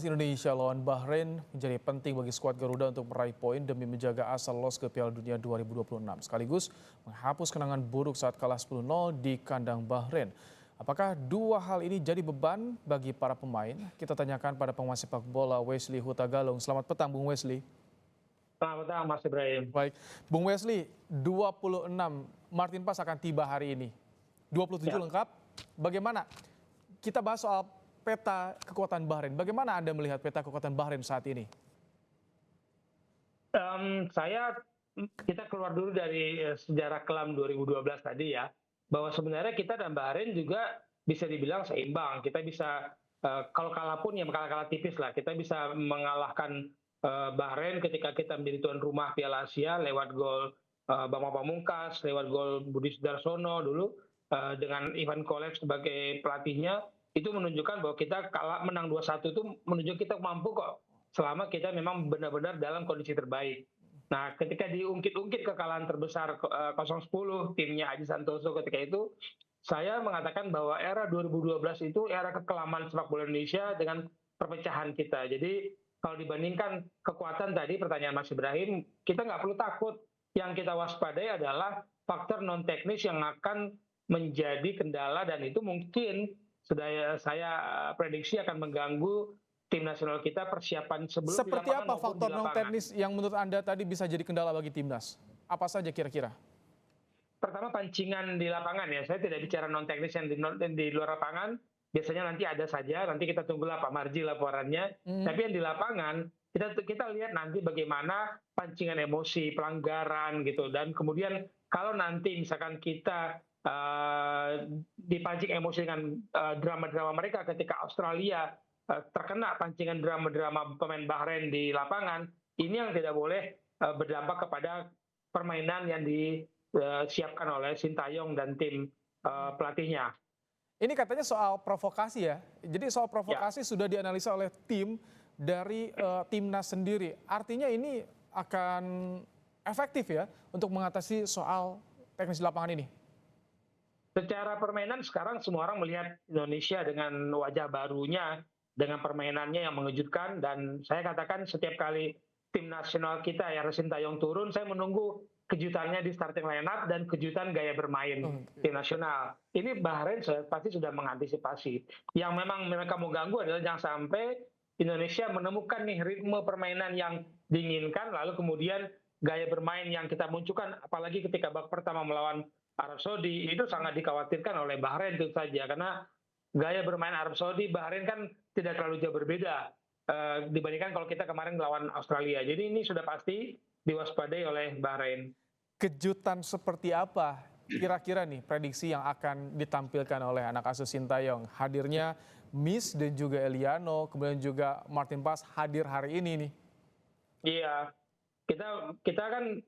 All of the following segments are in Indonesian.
Indonesia lawan Bahrain menjadi penting bagi skuad Garuda untuk meraih poin demi menjaga asa lolos ke Piala Dunia 2026 sekaligus menghapus kenangan buruk saat kalah 10-0 di kandang Bahrain. Apakah dua hal ini jadi beban bagi para pemain? Kita tanyakan pada penguasa sepak bola Wesley Hutagalung. Selamat petang Bung Wesley. Selamat petang Mas Ibrahim. Baik, Bung Wesley, 26 Martin Paes akan tiba hari ini. 27 lengkap. Bagaimana? Kita bahas soal peta kekuatan Bahrain. Bagaimana Anda melihat peta kekuatan Bahrain saat ini? Kita keluar dulu dari sejarah kelam 2012 tadi ya, bahwa sebenarnya kita dan Bahrain juga bisa dibilang seimbang. Kita bisa kalau kalah pun ya kalah tipis lah. Kita bisa mengalahkan Bahrain ketika kita menjadi tuan rumah Piala Asia lewat gol Bambang Pamungkas, lewat gol Budi Sudarsono dulu dengan Ivan Kolev sebagai pelatihnya. Itu menunjukkan bahwa kita menang 2-1 itu menunjukkan kita mampu kok selama kita memang benar-benar dalam kondisi terbaik. Nah, ketika diungkit-ungkit kekalahan terbesar 0-10 timnya Aji Santoso ketika itu, saya mengatakan bahwa era 2012 itu era kekelaman sepak bola Indonesia dengan perpecahan kita. Jadi kalau dibandingkan kekuatan tadi pertanyaan Mas Ibrahim, kita nggak perlu takut. Yang kita waspadai adalah faktor non teknis yang akan menjadi kendala dan itu mungkin saya prediksi akan mengganggu tim nasional kita persiapan sebelum Seperti apa faktor non teknis yang menurut Anda tadi bisa jadi kendala bagi timnas? Apa saja kira-kira? Pertama pancingan di lapangan ya. Saya tidak bicara non teknis yang di luar lapangan. Biasanya nanti ada saja. Nanti kita tunggulah Pak Marji laporannya. Tapi yang di lapangan kita lihat nanti bagaimana pancingan emosi, pelanggaran gitu. Dan kemudian kalau nanti misalkan kita dipancing emosi dengan drama-drama mereka ketika Australia terkena pancingan drama-drama pemain Bahrain di lapangan, ini yang tidak boleh berdampak kepada permainan yang disiapkan oleh Sintayong dan tim pelatihnya. Ini katanya soal provokasi ya. Jadi soal provokasi sudah dianalisa oleh tim dari timnas sendiri. Artinya ini akan efektif ya untuk mengatasi soal teknis di lapangan ini. Secara permainan sekarang semua orang melihat Indonesia dengan wajah barunya, dengan permainannya yang mengejutkan, dan saya katakan setiap kali tim nasional kita ya Sintayong turun, saya menunggu kejutannya di starting lineup dan kejutan gaya bermain tim nasional. Ini Bahrain pasti sudah mengantisipasi. Yang memang mereka mau ganggu adalah jangan sampai Indonesia menemukan nih ritme permainan yang diinginkan, lalu kemudian gaya bermain yang kita munculkan, apalagi ketika babak pertama melawan Arab Saudi, itu sangat dikhawatirkan oleh Bahrain tentu saja, karena gaya bermain Arab Saudi, Bahrain kan tidak terlalu jauh berbeda dibandingkan kalau kita kemarin melawan Australia. Jadi ini sudah pasti diwaspadai oleh Bahrain. Kejutan seperti apa kira-kira nih prediksi yang akan ditampilkan oleh anak asuh Sintayong? Hadirnya Miss dan juga Eliano, kemudian juga Martin Paes hadir hari ini nih. Iya, kita kan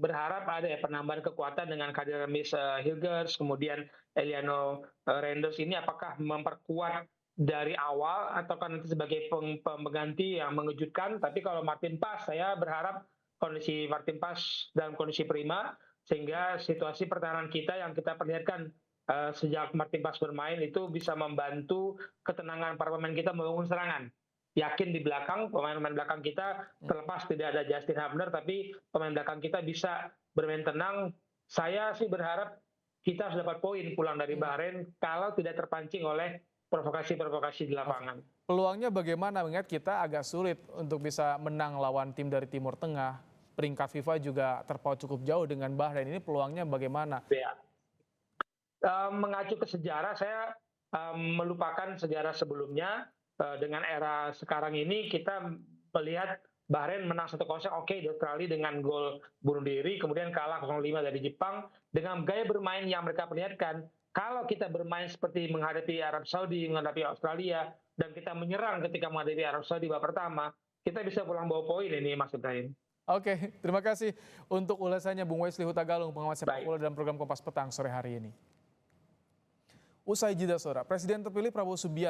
berharap ada ya penambahan kekuatan dengan kehadiran Miss Hilgers, kemudian Eliano Renders ini apakah memperkuat dari awal atau kan nanti sebagai pengganti yang mengejutkan. Tapi kalau Martin Paes, saya berharap kondisi Martin Paes dalam kondisi prima, sehingga situasi pertahanan kita yang kita perlihatkan sejak Martin Paes bermain itu bisa membantu ketenangan para pemain kita membangun serangan. Yakin di belakang, pemain-pemain belakang kita terlepas tidak ada Justin Hubner, tapi pemain belakang kita bisa bermain tenang. Saya sih berharap kita harus dapat poin pulang dari Bahrain kalau tidak terpancing oleh provokasi-provokasi di lapangan. Peluangnya bagaimana? Mengingat kita agak sulit untuk bisa menang lawan tim dari Timur Tengah. Peringkat FIFA juga terpaut cukup jauh dengan Bahrain. Ini peluangnya bagaimana? Ya. Mengacu ke sejarah, saya melupakan sejarah sebelumnya. Dengan era sekarang ini kita melihat Bahrain menang 1-0 oke di Australia dengan gol bunuh diri, kemudian kalah 0-5 dari Jepang dengan gaya bermain yang mereka perlihatkan. Kalau kita bermain seperti menghadapi Arab Saudi, menghadapi Australia, dan kita menyerang ketika menghadapi Arab Saudi babak pertama, kita bisa pulang bawa poin ini Mas Ibrahim. Oke, terima kasih untuk ulasannya Bung Wesley Hutagalung, pengamat sepak bola dalam program Kompas Petang sore hari ini. Usai jeda saudara, Presiden terpilih Prabowo Subianto